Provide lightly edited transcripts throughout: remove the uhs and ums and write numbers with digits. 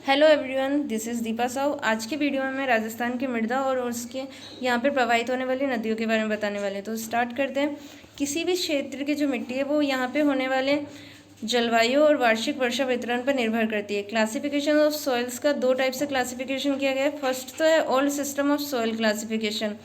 Hello everyone, this is Deepa Sahu. आज की video में मैं राजस्थान की मृदा और उसके यहाँ पे प्रवाहित होने वाली नदियों के बारे में बताने वाले। तो स्टार्ट करते हैं। किसी भी क्षेत्र की जो मिट्टी है वो यहाँ पे होने वाले जलवायु और वार्षिक वर्षा वितरण पर निर्भर करती है। क्लासिफिकेशन ऑफ सॉइल्स का दो टाइप से क्लासिफिकेशन किया गया है। फर्स्ट तो है old system of soil classification.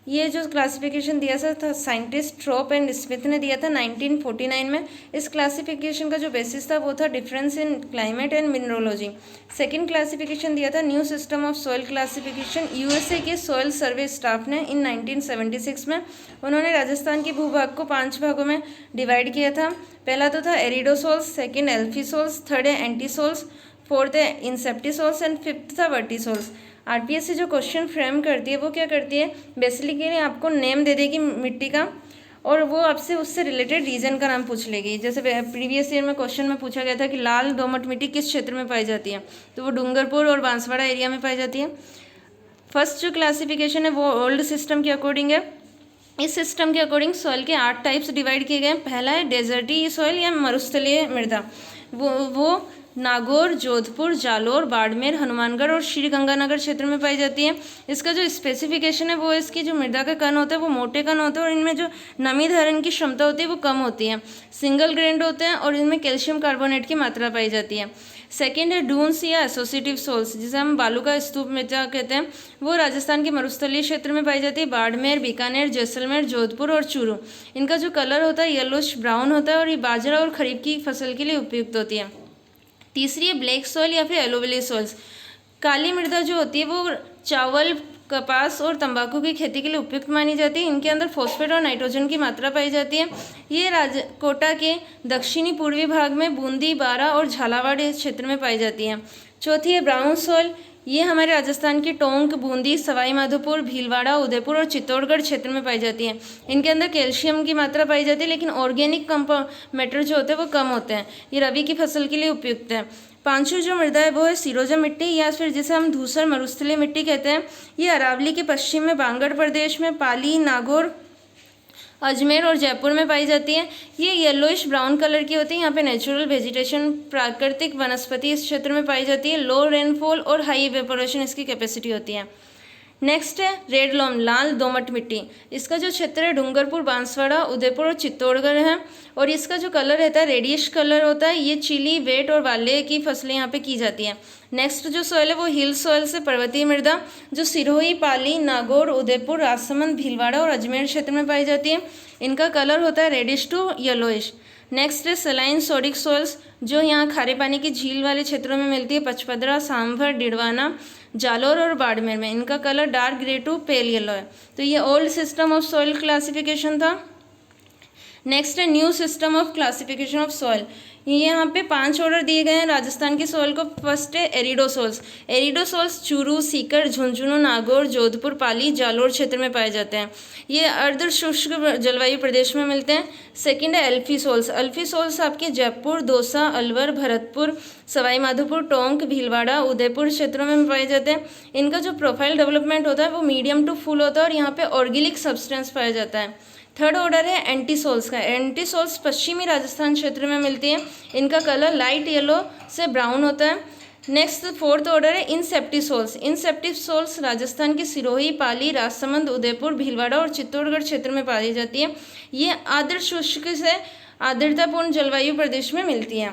ये जो क्लासिफिकेशन दिया था साइंटिस्ट ट्रॉप एंड स्मिथ ने दिया था 1949 में। इस क्लासिफिकेशन का जो बेसिस था वो था difference in climate and mineralogy. Second classification दिया था new system of soil classification, USA के सॉइल सर्वे स्टाफ ने इन 1976 में। उन्होंने राजस्थान के भूभाग को 5 भागों में डिवाइड किया था। पहला तो था एरिडोसोल्स, सेकेंड एल्फीसोल्स, थर्ड है एंटीसोल्स, फोर्थ है इंसेप्टिसोल्स एंड फिफ्थ था वर्टिसोल्स। आरपीएस से जो क्वेश्चन फ्रेम करती है वो क्या करती है, बेसिकली आपको नेम दे देगी मिट्टी का और वो आपसे उससे रिलेटेड रीजन का नाम पूछ लेगी। जैसे प्रीवियस ईयर में क्वेश्चन में पूछा गया था कि लाल दोमट मिट्टी किस क्षेत्र में पाई जाती है, तो वो डूंगरपुर और बांसवाड़ा एरिया में पाई जाती है। फर्स्ट जो क्लासिफिकेशन है वो ओल्ड सिस्टम के अकॉर्डिंग है। इस सिस्टम के अकॉर्डिंग सॉइल के 8 टाइप्स डिवाइड किए गए हैं। पहला है डेजर्टी सॉइल या मरुस्थलीय मृदा। वो नागौर, जोधपुर, जालोर, बाड़मेर, हनुमानगढ़ और श्रीगंगानगर क्षेत्र में पाई जाती है। इसका जो स्पेसिफिकेशन है वो इसकी जो मृदा का कण होता है वो मोटे कण होते हैं और इनमें जो नमी धारण की क्षमता होती है वो कम होती है। सिंगल ग्रेन्ड होते हैं और इनमें कैल्शियम कार्बोनेट की मात्रा पाई जाती है। सेकेंड है डून्स या एसोसिएटिव सोल्स, जिसे हम बालू का स्तूप मृदा कहते हैं। वो राजस्थान के मरुस्थलीय क्षेत्र में पाई जाती है। बाड़मेर, बीकानेर, जैसलमेर, जोधपुर और चूरू। इनका जो कलर होता है येलोश ब्राउन होता है और ये बाजरा और खरीफ की फसल के लिए उपयुक्त होती है। तीसरी है ब्लैक सॉइल या फिर एलोवेली सॉइल्स। काली मृदा जो होती है वो चावल, कपास और तंबाकू की खेती के लिए उपयुक्त मानी जाती है। इनके अंदर फॉस्फेट और नाइट्रोजन की मात्रा पाई जाती है। ये कोटा के दक्षिणी पूर्वी भाग में बूंदी, बारा और झालावाड़ क्षेत्र में पाई जाती है। चौथी है ब्राउन सॉइल। ये हमारे राजस्थान की टोंक, बूंदी, सवाई माधोपुर, भीलवाड़ा, उदयपुर और चित्तौड़गढ़ क्षेत्र में पाई जाती है। इनके अंदर कैल्शियम की मात्रा पाई जाती है लेकिन ऑर्गेनिक मैटर जो होते हैं वो कम होते हैं। ये रबी की फसल के लिए उपयुक्त है। पांचवी जो मृदा है वो है सिरोजा मिट्टी या फिर जिसे हम धूसर मरुस्थलीय मिट्टी कहते हैं। ये अरावली के पश्चिम में बांगड़ प्रदेश में पाली, नागौर, अजमेर और जयपुर में पाई जाती है। ये येलोइश ब्राउन कलर की होती है। यहाँ पे नेचुरल वेजिटेशन, प्राकृतिक वनस्पति इस क्षेत्र में पाई जाती है। लो रेनफॉल और हाई इवेपोरेशन इसकी कैपेसिटी होती है। नेक्स्ट है रेड लोम, लाल दोमट मिट्टी। इसका जो क्षेत्र है डूंगरपुर, बांसवाड़ा, उदयपुर और चित्तौड़गढ़ है और इसका जो कलर रहता है रेडिश कलर होता है। ये चिली, वेट और वाले की फसलें यहाँ पे की जाती हैं। नेक्स्ट जो सॉइल है वो हिल सॉइल से पर्वतीय मृदा, जो सिरोही, पाली, नागौर, उदयपुर, राजसमंद, भीलवाड़ा और अजमेर क्षेत्र में पाई जाती है। इनका कलर होता है रेडिश टू येलोइश। नेक्स्ट है सलाइन सोडिक सॉइल्स, जो यहाँ खारे पानी की झील वाले क्षेत्रों में मिलती है। पचपदरा, सांभर, डिडवाना, जालोर और बाड़मेर में। इनका colour dark grey to pale yellow है। तो ये old system of soil classification था। नेक्स्ट है new system of classification of soil. यहाँ पे 5 ऑर्डर दिए गए हैं राजस्थान की सॉइल को। फर्स्ट है एरिडोसोल्स। एरिडोसोल्स चूरू, सीकर, झुंझुनू, नागौर, जोधपुर, पाली, जालोर क्षेत्र में पाए जाते हैं। ये अर्ध शुष्क जलवायु प्रदेश में मिलते हैं। सेकंड है एल्फीसोल्स। एल्फीसोल्स आपके जयपुर, दौसा, अलवर, भरतपुर, सवाई माधोपुर, टोंक, भीलवाड़ा, उदयपुर क्षेत्रों में पाए जाते हैं। इनका जो प्रोफाइल डेवलपमेंट होता है वो मीडियम टू फुल होता है और यहाँ पे ऑर्गेनिक सब्सटेंस पाया जाता है। थर्ड ऑर्डर है एंटीसोल्स का। एंटीसोल्स पश्चिमी राजस्थान क्षेत्र में मिलती है। इनका कलर लाइट येलो से ब्राउन होता है। नेक्स्ट फोर्थ ऑर्डर है इंसेप्टिसोल्स। इंसेप्टिसोल्स राजस्थान की सिरोही, पाली, राजसमंद, उदयपुर, भीलवाड़ा और चित्तौड़गढ़ क्षेत्र में पाई जाती है। ये आर्द्र शुष्क से आर्द्रतापूर्ण जलवायु प्रदेश में मिलती है।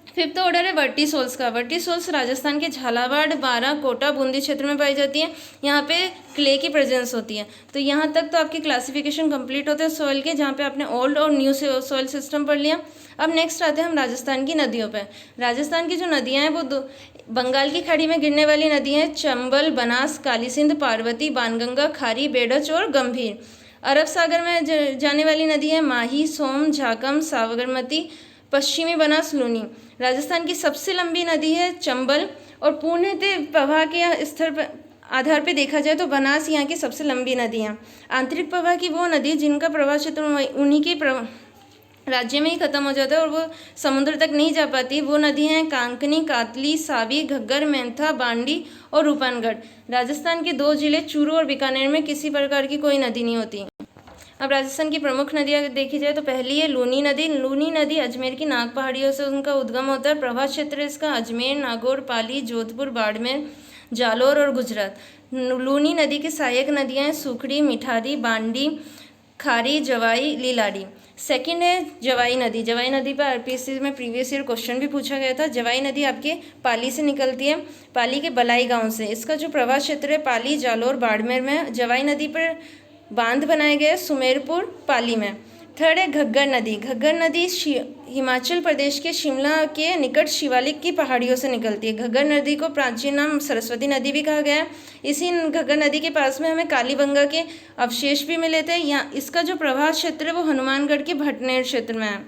फिफ्थ ऑर्डर है वर्टिसोल्स का। वर्टिसोल्स राजस्थान के झालावाड़, बारा, कोटा, बूंदी क्षेत्र में पाई जाती है। यहाँ पे क्ले की प्रेजेंस होती है। तो यहाँ तक तो आपकी क्लासिफिकेशन कंप्लीट होते हैं सॉइल के, जहाँ पे आपने ओल्ड और न्यू सॉइल सिस्टम पढ़ लिया। अब नेक्स्ट आते हैं हम राजस्थान की नदियों पे। राजस्थान की जो नदियाँ हैं वो बंगाल की खाड़ी में गिरने वाली नदियाँ हैं चंबल, बनास, काली सिंध, पार्वती, बाणगंगा, खारी, बेडच और गंभीर। अरब सागर में जाने वाली नदी है माही, सोम, झाकम, साबरमती, पश्चिमी बनास, लूनी। राजस्थान की सबसे लंबी नदी है चंबल और पूर्णतः प्रवाह के स्तर पर आधार पे देखा जाए तो बनास यहाँ की सबसे लंबी नदी है। आंतरिक प्रवाह की वो नदी जिनका प्रवाह क्षेत्र उन्हीं के राज्य में ही खत्म हो जाता है और वो समुद्र तक नहीं जा पाती। वो नदी हैं कांकनी, कातली, सावी, घग्गर, मेंथा, बांडी और रूपानगढ़। राजस्थान के 2 जिले चूरू और बीकानेर में किसी प्रकार की कोई नदी नहीं होती। अब राजस्थान की प्रमुख नदियाँ देखी जाए तो पहली है लूनी नदी। लूनी नदी अजमेर की नाग पहाड़ियों से उनका उद्गम होता है। प्रवाह क्षेत्र इसका अजमेर, नागौर, पाली, जोधपुर, बाड़मेर, जालोर और गुजरात। लूनी नदी की सहायक नदियाँ हैं सुखड़ी, मिठारी, बांडी, खारी, जवाई, लीलाड़ी। सेकंड है जवाई नदी। जवाई नदी पर आरपीएससी में प्रीवियस ईयर क्वेश्चन भी पूछा गया था। जवाई नदी आपके पाली से निकलती है, पाली के बलाई गांव से। इसका जो प्रवाह क्षेत्र है पाली, जालोर, बाड़मेर में। जवाई नदी पर बांध बनाए गए सुमेरपुर, पाली में। थर्ड है घग्गर नदी। घग्गर नदी हिमाचल प्रदेश के शिमला के निकट शिवालिक की पहाड़ियों से निकलती है। घग्गर नदी को प्राचीन नाम सरस्वती नदी भी कहा गया है। इसी घग्गर नदी के पास में हमें कालीबंगा के अवशेष भी मिले थे। यहाँ इसका जो प्रवाह क्षेत्र है वो हनुमानगढ़ के भटनेर क्षेत्र में है।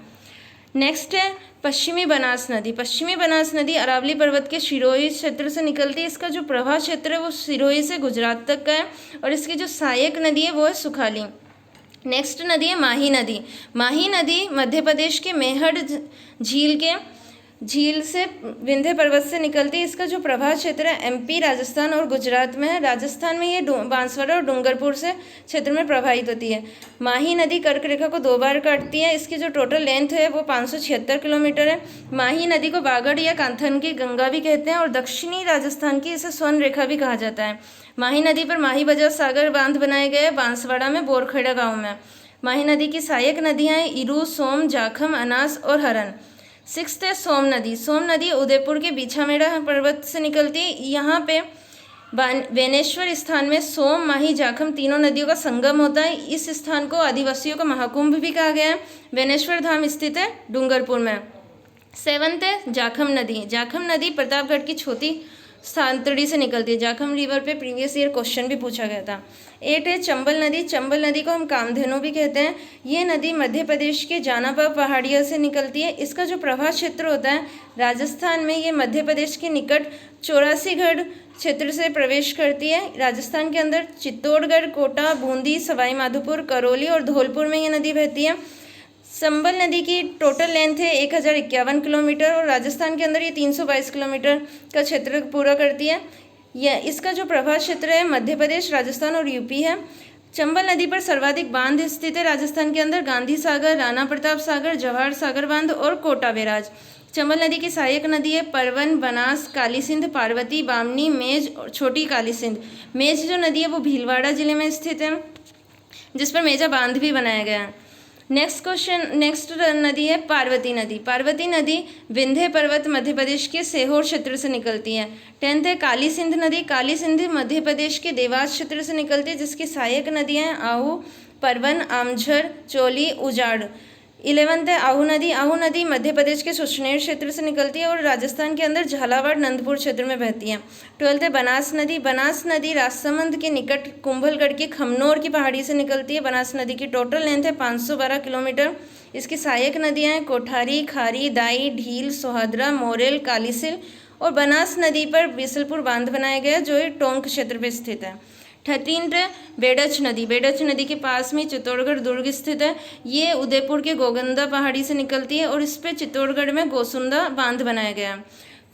नेक्स्ट है पश्चिमी बनास नदी। पश्चिमी बनास नदी अरावली पर्वत के सिरोही क्षेत्र से निकलती है। इसका जो प्रवाह क्षेत्र है वो सिरोही से गुजरात तक का है और इसकी जो सहायक नदी है वो है सुखाली। नेक्स्ट नदी है माही नदी। माही नदी मध्य प्रदेश के मेहड़ झील से विंध्य पर्वत से निकलती है। इसका जो प्रवाह क्षेत्र है एमपी, राजस्थान और गुजरात में है। राजस्थान में ये बांसवाड़ा और डूंगरपुर से क्षेत्र में प्रवाहित होती है। माही नदी कर्क रेखा को 2 बार काटती है। इसकी जो टोटल लेंथ है वो 576 किलोमीटर है। माही नदी को बागड़ या कांथन की गंगा भी कहते हैं और दक्षिणी राजस्थान की इसे स्वर्ण रेखा भी कहा जाता है। माही नदी पर माही बजाज सागर बांध बनाए गए बांसवाड़ा में, बोरखेड़ा गाँव में। माही नदी की सहायक नदियाँ हैं इरू, सोम, जाखम, अनास और हरन। सिक्स्थ है सोम नदी। सोम नदी उदयपुर के बीछामेड़ा पर्वत से निकलती है। यहाँ पे बेनेश्वर स्थान में सोम, माही, जाखम तीनों नदियों का संगम होता है। इस स्थान को आदिवासियों का महाकुंभ भी कहा गया है। बेनेश्वर धाम स्थित है डूंगरपुर में। सेवंथ है जाखम नदी। जाखम नदी प्रतापगढ़ की छोटी सांतड़ी से निकलती है। जाखम रिवर पे प्रीवियस ईयर क्वेश्चन भी पूछा गया था। 8 है चंबल नदी। चंबल नदी को हम कामधेनु भी कहते हैं। ये नदी मध्य प्रदेश के जानापा पहाड़ियों से निकलती है। इसका जो प्रवाह क्षेत्र होता है राजस्थान में, ये मध्य प्रदेश के निकट चौरासीगढ़ क्षेत्र से प्रवेश करती है। राजस्थान के अंदर चित्तौड़गढ़, कोटा, बूंदी, सवाई माधोपुर, करौली और धौलपुर में ये नदी बहती है। चंबल नदी की टोटल लेंथ है 1051 किलोमीटर और राजस्थान के अंदर ये 322 किलोमीटर का क्षेत्र पूरा करती है। यह इसका जो प्रवाह क्षेत्र है मध्य प्रदेश, राजस्थान और यूपी है। चंबल नदी पर सर्वाधिक बांध स्थित है राजस्थान के अंदर, गांधी सागर, राणा प्रताप सागर, जवाहर सागर बांध और कोटा बैराज। चंबल नदी की सहायक नदी है परवन, बनास, काली सिंध, पार्वती, बामनी, मेज और छोटी काली सिंध। मेज जो नदी है वो भीलवाड़ा जिले में स्थित है जिस पर मेजा बांध भी बनाया गया है। नेक्स्ट नदी है पार्वती नदी। पार्वती नदी विंध्य पर्वत मध्य प्रदेश के सीहोर क्षेत्र से निकलती है। 10th है काली सिंध नदी। काली सिंध मध्य प्रदेश के देवास क्षेत्र से निकलती है जिसकी सहायक नदियाँ हैं आहू, परवन, आमझर, चोली, उजाड़। 11th है आहू नदी। आहू नदी मध्य प्रदेश के सुसनेर क्षेत्र से निकलती है और राजस्थान के अंदर झालावाड़, नंदपुर क्षेत्र में बहती है। 12th है बनास नदी। बनास नदी राजसमंद के निकट कुंभलगढ़ के खमनोर की पहाड़ी से निकलती है। बनास नदी की टोटल लेंथ है 512 किलोमीटर। इसकी सहायक नदियाँ हैं कोठारी, खारी, दाई, ढील, सोहादरा, मोरेल, कालीसिल और बनास नदी पर बीसलपुर बांध बनाया गया जो टोंक क्षेत्र में स्थित है। 13th बेडच नदी। बेडच नदी के पास में चित्तौड़गढ़ दुर्ग स्थित है। ये उदयपुर के गोगंदा पहाड़ी से निकलती है और इस पे चित्तौड़गढ़ में गोसुंदा बांध बनाया गया है।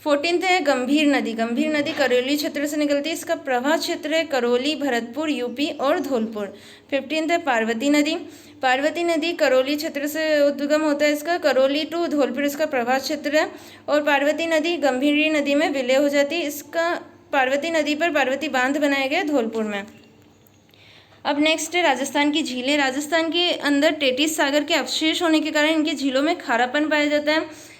14th है गंभीर नदी। गंभीर नदी करौली क्षेत्र से निकलती है। इसका प्रवाह क्षेत्र है करौली, भरतपुर, यूपी और धौलपुर। 15th है पार्वती नदी। पार्वती नदी करौली क्षेत्र से उद्गम होता है। इसका करौली टू धौलपुर इसका प्रवाह क्षेत्र है और पार्वती नदी गंभीर नदी में विलय हो जाती है। इसका पार्वती नदी पर पार्वती बांध बनाए गए धौलपुर में। अब नेक्स्ट है राजस्थान की झीलें। राजस्थान के अंदर टेटिस सागर के अवशेष होने के कारण इनकी झीलों में खारापन पाया जाता है।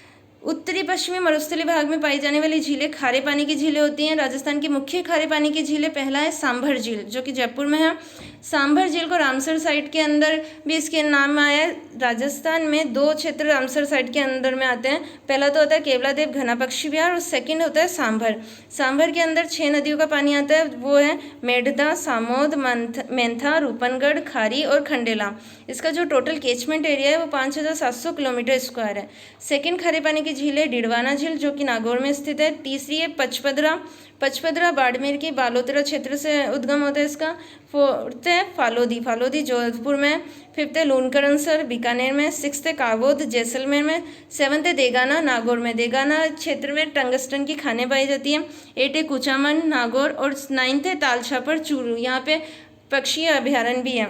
उत्तरी पश्चिमी मरुस्थलीय भाग में पाई जाने वाली झीलें खारे पानी की झीलें होती हैं। राजस्थान की मुख्य खारे पानी की झीलें, पहला है सांभर झील जो कि जयपुर में है। सांभर झील को रामसर साइट के अंदर भी इसके नाम आया है। राजस्थान में 2 क्षेत्र रामसर साइट के अंदर में आते हैं। पहला तो होता है केवलादेव घना पक्षी विहार और सेकंड होता है सांभर। सांभर के अंदर 6 नदियों का पानी आता है, वो है मेढ़ता, सामोद, मेंथा, रूपनगढ़, खारी और खंडेला। इसका जो टोटल कैचमेंट एरिया है वो 5700 किलोमीटर स्क्वायर है। सेकंड खारे पानी की झील है डिडवाना झील जो कि नागौर में स्थित है। तीसरी है पचपदरा। पचपदरा बाड़मेर के बालोतरा क्षेत्र से उद्गम होता है इसका। 4th है फालोदी। फालोदी जोधपुर में। 5th है लूनकरनसर बीकानेर में। 6th है कावोद जैसलमेर में। 7th है देगाना नागौर में। देगाना क्षेत्र में टंगस्टन की खानें पाई जाती हैं। 8th है कुचामन नागौर और 9th है तालछापर चूरू, यहाँ पे पक्षी अभ्यारण्य भी है।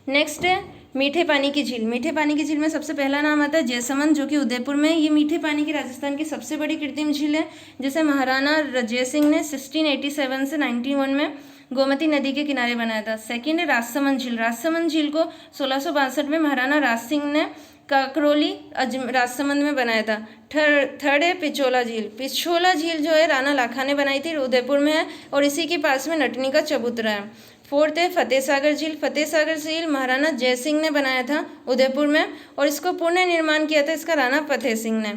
नेक्स्ट है मीठे पानी की झील। मीठे पानी की झील में सबसे पहला नाम आता है जयसमंद, जो कि उदयपुर में है। ये मीठे पानी की राजस्थान की सबसे बड़ी कृत्रिम झील है, जिसे महाराणा जय सिंह ने 1687 से 91 में गोमती नदी के किनारे बनाया था। सेकंड है राजसमंद झील। राजसमंद झील को 1662 में महाराणा राज सिंह ने काकरोली राजसमंद में बनाया था। थर्ड है पिछोला झील। पिछोला झील जो है राणा लाखा ने बनाई थी, उदयपुर में है और इसी के पास में नटनी का चबूतरा है। फोर्थ है फतेह सागर झील। फतेह सागर झील महाराणा जय सिंह ने बनाया था उदयपुर में और इसको पुनः निर्माण किया था इसका राणा फतेह सिंह ने।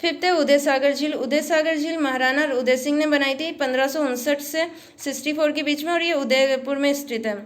फिफ्थ है उदय सागर झील। उदय सागर झील महाराणा उदय सिंह ने बनाई थी 1559 से 64 के बीच में और ये उदयपुर में स्थित है।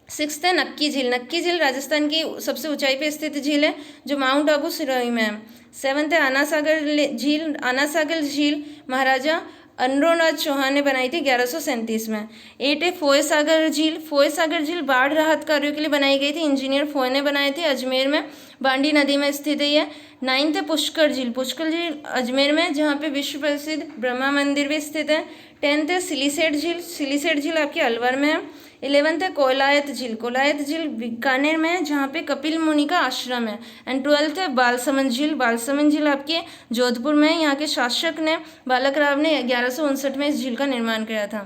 सिक्स्थ है नक्की झील। नक्की झील राजस्थान की सबसे ऊंचाई पे स्थित झील है, जो माउंट आबू सिरोही में है। सेवंथ है आना सागर झील। आना सागर झील महाराजा अनरोनाथ चौहान ने बनाई थी 1137 में। 8 है फोय सागर झील। फोय सागर झील बाढ़ राहत कार्यों के लिए बनाई गई थी, इंजीनियर फोय ने बनाए थे, अजमेर में बांडी नदी में स्थित है ये। 9th है पुष्कर झील। पुष्कर झील अजमेर में, जहाँ पे विश्व प्रसिद्ध ब्रह्मा मंदिर भी स्थित है। 10th है सिलीसेट झील। सिलीसेट झील आपके अलवर में है। 11th है कोलायत झील। कोलायत झील बीकानेर में है, जहाँ पे कपिल मुनि का आश्रम है। एंड 12th है बालसमंद झील। बालसमंद झील आपके जोधपुर में है। यहाँ के शासक ने बालक राव ने 1159 में इस झील का निर्माण किया था।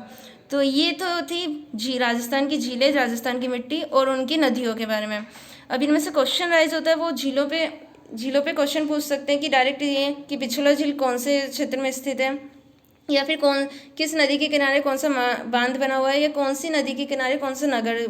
तो ये तो थी राजस्थान की झीलें, राजस्थान की मिट्टी और उनकी नदियों के बारे में। अब इनमें से क्वेश्चन राइज होता है, वो झीलों पे क्वेश्चन पूछ सकते हैं कि डायरेक्ट ये कि पिछोला झील कौन से क्षेत्र में स्थित है, या फिर किस नदी के किनारे कौन सा बांध बना हुआ है, या कौन सी नदी के किनारे कौन सा नगर